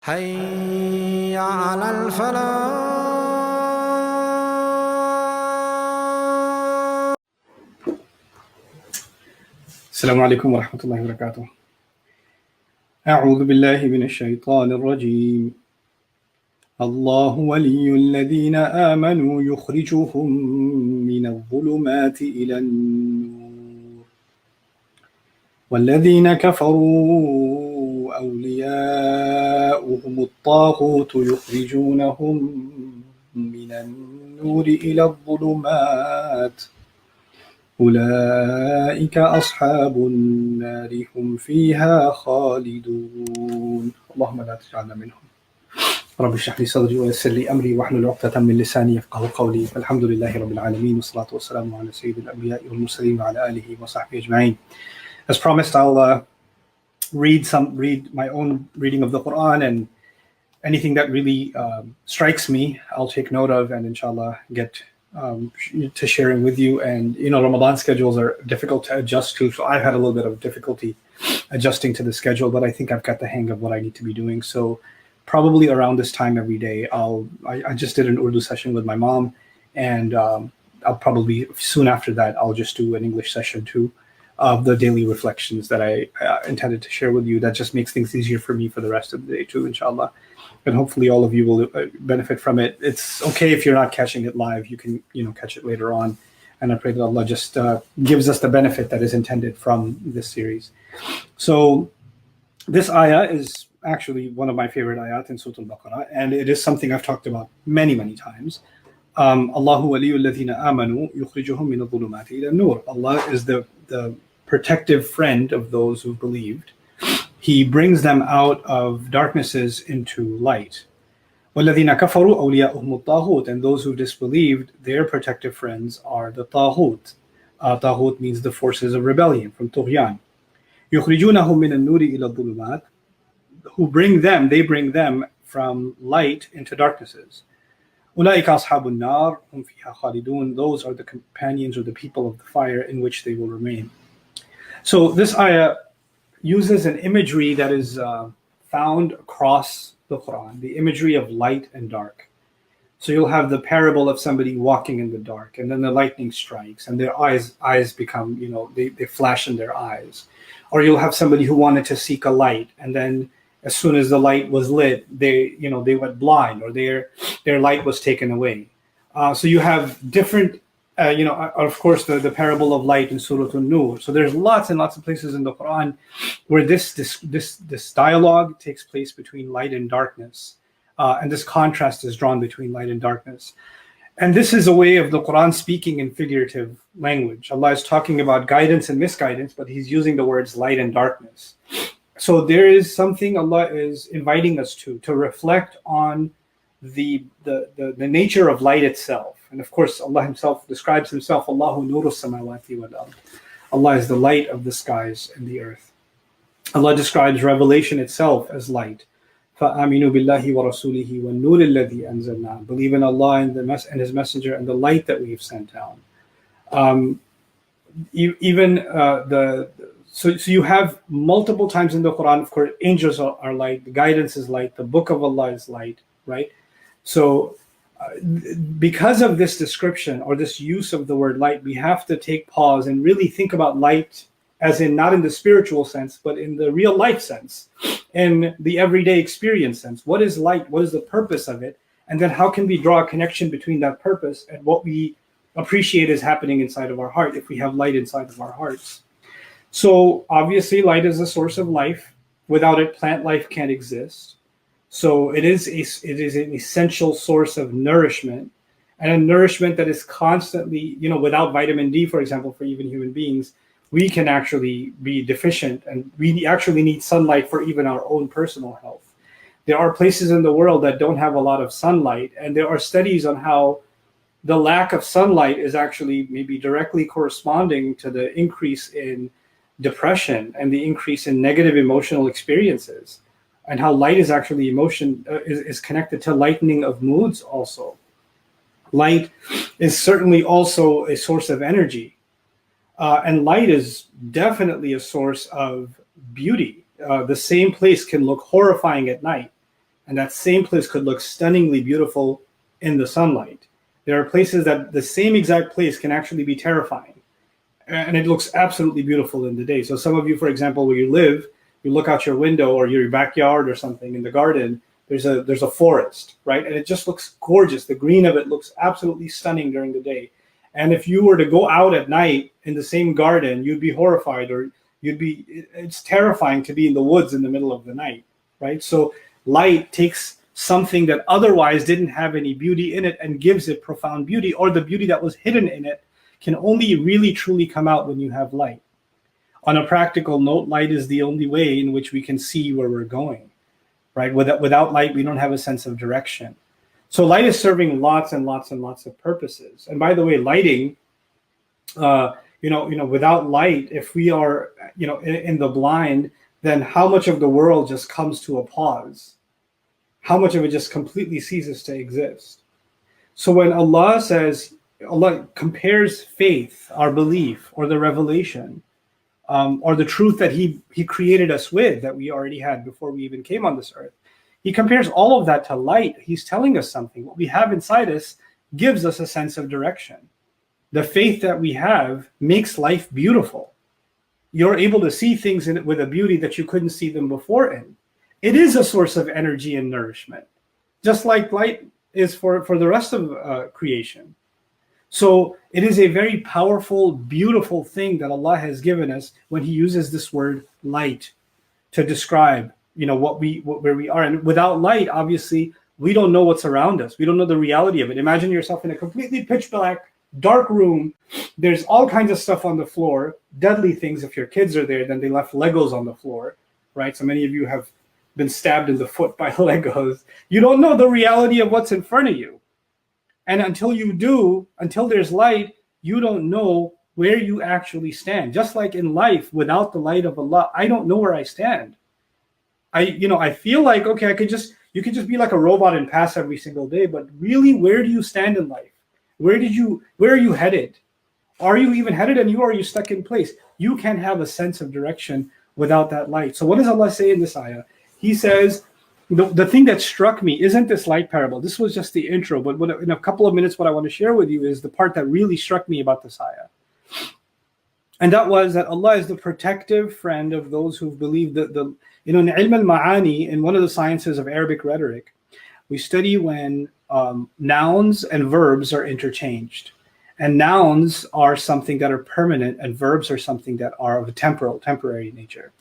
حي على الفلاح. السلام عليكم ورحمة الله وبركاته. أعوذ بالله من الشيطان الرجيم. الله ولي الذين آمنوا يخرجهم من الظلمات إلى النور والذين كفروا أولياؤهم الطاغوت يخرجونهم من النور إلى الظلمات أولئك أصحاب النار هم فيها خالدون. اللهم لا تجعلنا منهم. رب اشرح لي صدري ويسر لي أمري واحلل عقدة من لساني يفقهوا قولي. الحمد لله رب العالمين والصلاة والسلام على سيد الأنبياء والمرسلين وعلى آله وصحبه أجمعين. As promised, I'll read my own reading of the Quran, and anything that really strikes me, I'll take note of, and inshallah get to sharing with you. And Ramadan schedules are difficult to adjust to, so I've had a little bit of difficulty adjusting to the schedule, but I think I've got the hang of what I need to be doing. So probably around this time every day, I just did an Urdu session with my mom, and I'll probably soon after that I'll just do an English session too of the daily reflections that I intended to share with you. That just makes things easier for me for the rest of the day too, inshallah. And hopefully all of you will benefit from it. It's okay if you're not catching it live. You can catch it later on. And I pray that Allah just gives us the benefit that is intended from this series. So this ayah is actually one of my favorite ayat in Surah Al-Baqarah, and it is something I've talked about many, many times. Allahu waliyyu alladhina amanu yukhrijuhum min adh-dhulumati ila an-nur. Allah is the protective friend of those who believed. He brings them out of darknesses into light. وَالَّذِينَ كَفَرُوا أَوْلِيَاؤُهُمُ الطَّاغُوتُ. And those who disbelieved, their protective friends are the Taghut. Taghut means the forces of rebellion, from Tughyan. يُخْرِجُونَهُم مِّنَ النُّورِ إِلَى الظُّلُمَاتِ. They bring them from light into darknesses. أُولَٰئِكَ أَصْحَابُ النَّارِ هُمْ فِيهَا خَالِدُونَ. Those are the companions or the people of the fire in which they will remain. So this ayah uses an imagery that is found across the Quran, the imagery of light and dark. So you'll have the parable of somebody walking in the dark, and then the lightning strikes, and their eyes become, they flash in their eyes. Or you'll have somebody who wanted to seek a light, and then as soon as the light was lit, they went blind, or their light was taken away. So you have different of course, the parable of light in Surah An-Nur. So there's lots and lots of places in the Quran where this dialogue takes place between light and darkness, and this contrast is drawn between light and darkness. And this is a way of the Quran speaking in figurative language. Allah is talking about guidance and misguidance, but He's using the words light and darkness. So there is something Allah is inviting us to reflect on the nature of light itself. And of course, Allah Himself describes Himself, Allahu nuru samawati wal ard. Allah is the light of the skies and the earth. Allah describes revelation itself as light. فَآمِنُوا بِاللَّهِ وَرَسُولِهِ وَالنُّورِ الَّذِي أَنزَلْنَا. Believe in Allah and His Messenger and the light that we have sent down. So you have multiple times in the Quran, of course, angels are light, the guidance is light, the book of Allah is light, right? So because of this description or this use of the word light, we have to take pause and really think about light as in not in the spiritual sense, but in the real life sense, in the everyday experience sense. What is light? What is the purpose of it? And then how can we draw a connection between that purpose and what we appreciate is happening inside of our heart if we have light inside of our hearts? So obviously light is a source of life. Without it, plant life can't exist. So it is an essential source of nourishment, and a nourishment that is constantly, without vitamin D, for example, for even human beings, we can actually be deficient, and we actually need sunlight for even our own personal health. There are places in the world that don't have a lot of sunlight, and there are studies on how the lack of sunlight is actually maybe directly corresponding to the increase in depression and the increase in negative emotional experiences. And how light is actually is connected to lightening of moods also. Light is certainly also a source of energy. And light is definitely a source of beauty. The same place can look horrifying at night, and that same place could look stunningly beautiful in the sunlight. There are places that the same exact place can actually be terrifying, and it looks absolutely beautiful in the day. So some of you, for example, where you live, you look out your window or your backyard or something in the garden, there's a forest, right? And it just looks gorgeous. The green of it looks absolutely stunning during the day. And if you were to go out at night in the same garden, you'd be horrified, or it's terrifying to be in the woods in the middle of the night, right? So light takes something that otherwise didn't have any beauty in it and gives it profound beauty, or the beauty that was hidden in it can only really truly come out when you have light. On a practical note, light is the only way in which we can see where we're going, right? Without light, we don't have a sense of direction. So light is serving lots and lots and lots of purposes. And by the way, lighting, without light, if we are, in the blind, then how much of the world just comes to a pause? How much of it just completely ceases to exist? So when Allah compares faith, our belief, or the revelation, or the truth that He created us with, that we already had before we even came on this earth, He compares all of that to light. He's telling us something. What we have inside us gives us a sense of direction. The faith that we have makes life beautiful. You're able to see things in it with a beauty that you couldn't see them before in. It is a source of energy and nourishment, just like light is for the rest of creation. So it is a very powerful, beautiful thing that Allah has given us when He uses this word light to describe, where we are. And without light, obviously, we don't know what's around us. We don't know the reality of it. Imagine yourself in a completely pitch black, dark room. There's all kinds of stuff on the floor, deadly things. If your kids are there, then they left Legos on the floor, right? So many of you have been stabbed in the foot by Legos. You don't know the reality of what's in front of you. And until there's light, you don't know where you actually stand. Just like in life, without the light of Allah, I don't know where I stand. I feel like, okay, you could just be like a robot and pass every single day, but really, where do you stand in life? Where are you headed? Are you even headed, and are you stuck in place? You can't have a sense of direction without that light. So what does Allah say in this ayah? He says, the thing that struck me isn't this light parable. This was just the intro, but in a couple of minutes, what I want to share with you is the part that really struck me about this ayah. And that was that Allah is the protective friend of those who've believed in Ilm al-Ma'ani, in one of the sciences of Arabic rhetoric, we study when nouns and verbs are interchanged. And nouns are something that are permanent, and verbs are something that are of a temporary nature.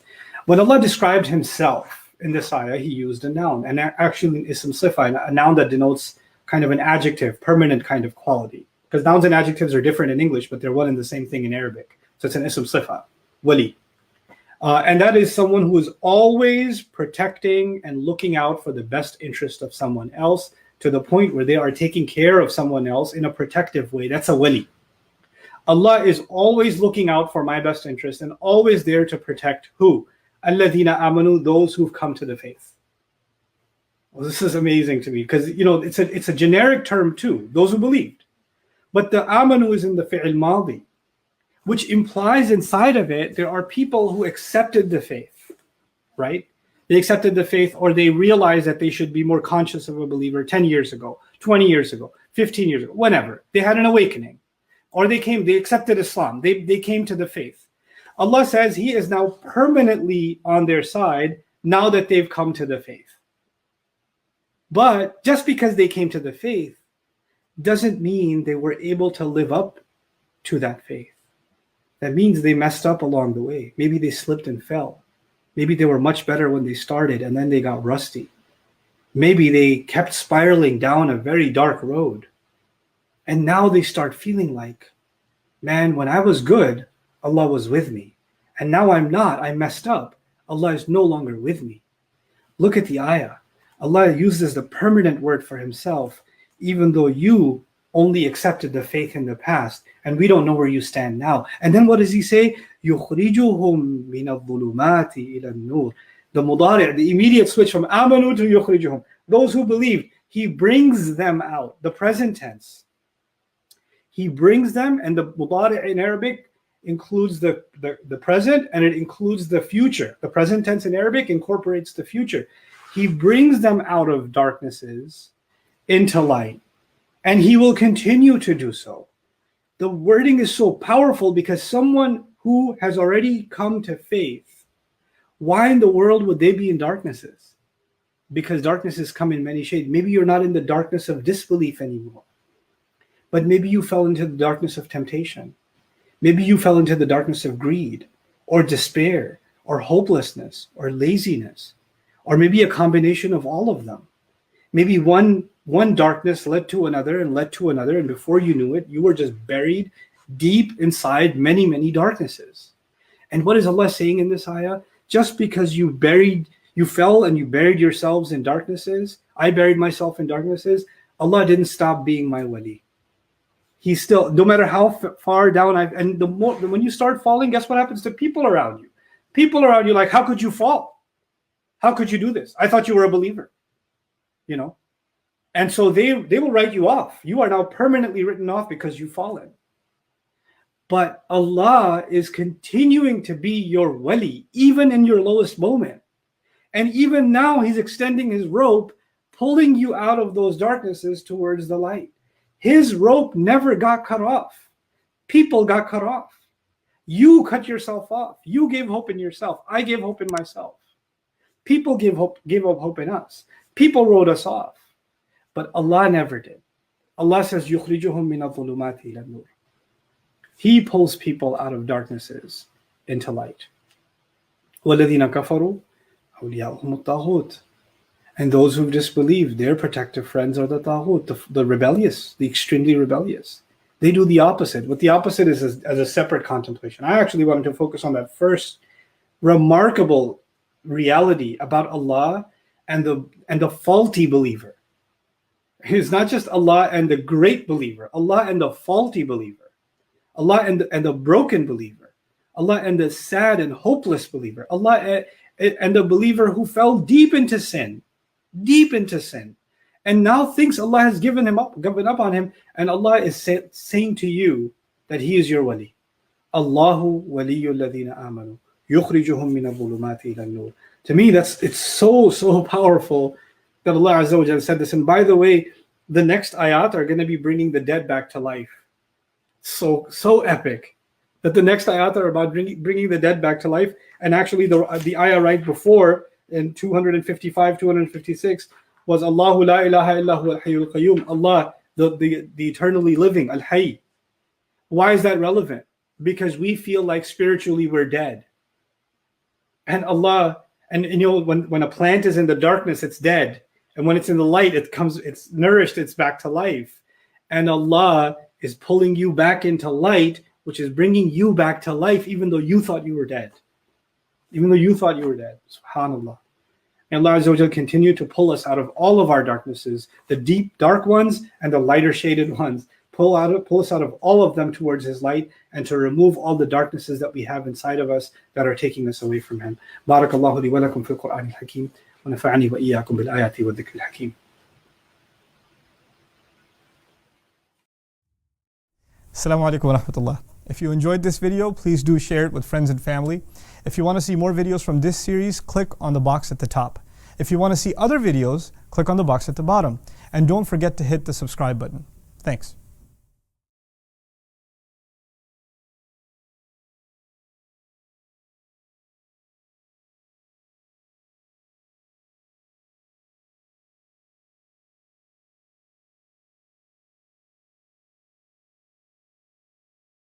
When Allah described Himself in this ayah, He used a noun, and actually ism sifa, a noun that denotes kind of an adjective, permanent kind of quality. Because nouns and adjectives are different in English, but they're one and the same thing in Arabic. So it's an ism sifa, wali. And that is someone who is always protecting and looking out for the best interest of someone else, to the point where they are taking care of someone else in a protective way. That's a wali. Allah is always looking out for my best interest and always there to protect who? Alladhina amanu, those who've come to the faith. Well, this is amazing to me because, it's a generic term too, those who believed. But the amanu is in the fi'il madi, which implies inside of it, there are people who accepted the faith, right? They accepted the faith, or they realized that they should be more conscious of a believer 10 years ago, 20 years ago, 15 years ago, whenever. They had an awakening, or they accepted Islam. They came to the faith. Allah says He is now permanently on their side now that they've come to the faith. But just because they came to the faith doesn't mean they were able to live up to that faith. That means they messed up along the way. Maybe they slipped and fell. Maybe they were much better when they started and then they got rusty. Maybe they kept spiraling down a very dark road. And now they start feeling like, man, when I was good, Allah was with me. And now I'm not. I messed up. Allah is no longer with me. Look at the ayah. Allah uses the permanent word for Himself, even though you only accepted the faith in the past, and we don't know where you stand now. And then what does He say? يُخْرِجُهُمْ مِنَ الظُّلُمَاتِ إِلَى النُّورِ. The mudari', the immediate switch from amanu to yukhrijuhum. Those who believe, He brings them out. The present tense. He brings them, and the mudari' in Arabic includes the present, and it includes the future. The present tense in Arabic incorporates the future. He brings them out of darknesses into light, and he will continue to do so. The wording is so powerful because someone who has already come to faith, why in the world would they be in darknesses? Because darknesses come in many shades. Maybe you're not in the darkness of disbelief anymore, but maybe you fell into the darkness of temptation. Maybe you fell into the darkness of greed or despair or hopelessness or laziness, or maybe a combination of all of them. Maybe one darkness led to another and led to another, and before you knew it, you were just buried deep inside many, many darknesses. And what is Allah saying in this ayah? Just because you fell and you buried yourselves in darknesses, I buried myself in darknesses, Allah didn't stop being my wali. He's still, no matter how far down when you start falling, guess what happens to people around you? People around you like, how could you fall? How could you do this? I thought you were a believer. You know? And so they will write you off. You are now permanently written off because you've fallen. But Allah is continuing to be your wali, even in your lowest moment. And even now, He's extending His rope, pulling you out of those darknesses towards the light. His rope never got cut off. People got cut off. You cut yourself off. You gave hope in yourself. I gave hope in myself. People gave up hope in us. People wrote us off. But Allah never did. Allah says, يُخْرِجُهُم مِّنَ الظُّلُمَاتِ إِلَى النُّورِ. He pulls people out of darknesses into light. وَالَّذِينَ كَفَرُوا أَوْلِيَاؤُهُمُ الطَّاغُوتُ. And those who've disbelieved, their protective friends are the taghut, the rebellious, the extremely rebellious. They do the opposite. What the opposite is as a separate contemplation. I actually wanted to focus on that first remarkable reality about Allah and the faulty believer. It's not just Allah and the great believer, Allah and the faulty believer, Allah and the broken believer, Allah and the sad and hopeless believer, Allah and the believer who fell deep into sin, and now thinks Allah has given up on him, and Allah is saying to you that He is your wali. Allahu waliyul ladina amanu yukhrijuhum min adh-dhulumati ila an-nur. To me, it's so powerful that Allah Azza wa Jalla said this. And by the way, the next ayat are going to be bringing the dead back to life. So epic that the next ayat are about bringing the dead back to life. And actually, the ayah right before, in 255, 256, was Allahu la ilaha illahu al-hayyul qayyum. Allah, the eternally living, al-hayy. Why is that relevant? Because we feel like spiritually we're dead. And Allah, and you know, when a plant is in the darkness, it's dead. And when it's in the light, it's nourished, it's back to life. And Allah is pulling you back into light, which is bringing you back to life, even though you thought you were dead. Subhanallah. And Allah Azza wa Jalla continue to pull us out of all of our darknesses, the deep dark ones and the lighter shaded ones. Pull us out of all of them towards His light, and to remove all the darknesses that we have inside of us that are taking us away from Him. Barakallahu li wa lakum fil Qur'an al-Hakim, wa nafa'ani wa iyyakum bil ayati wa dhikr al-Hakim. Assalamu alaikum wa rahmatullah. If you enjoyed this video, please do share it with friends and family. If you want to see more videos from this series, click on the box at the top. If you want to see other videos, click on the box at the bottom. And don't forget to hit the subscribe button. Thanks.